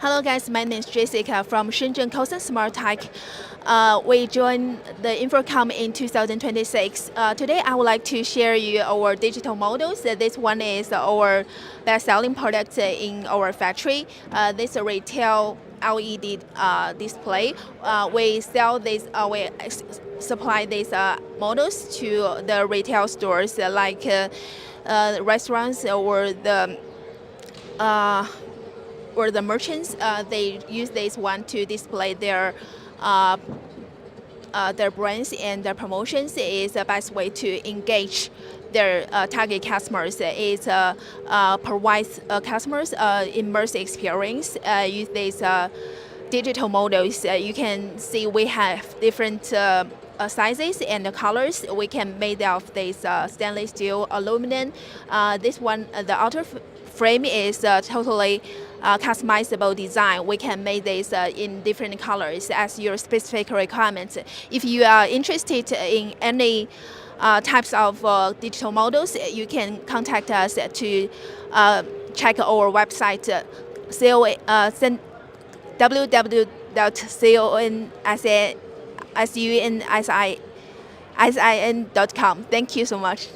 Hello guys, my name is Jessica from Shenzhen Cosun Smart Tech. We joined the InfoComm in 2026. Today I would like to share you our digital models. This one is our best-selling product in our factory. This is a retail LED display. We sell this, supply these models to the retail stores like restaurants or the merchants. They use this one to display uh, their brands and their promotions. Is the best way to engage their target customers. It provides customers immersive experience. Use these digital models. You can see we have different sizes and colors. We can make of this stainless steel, aluminum. This one, the outer frame is totally customizable design. We can make this in different colors as your specific requirements. If you are interested in any types of digital models, you can contact us to check our website, www.consunsin.com. Thank you so much.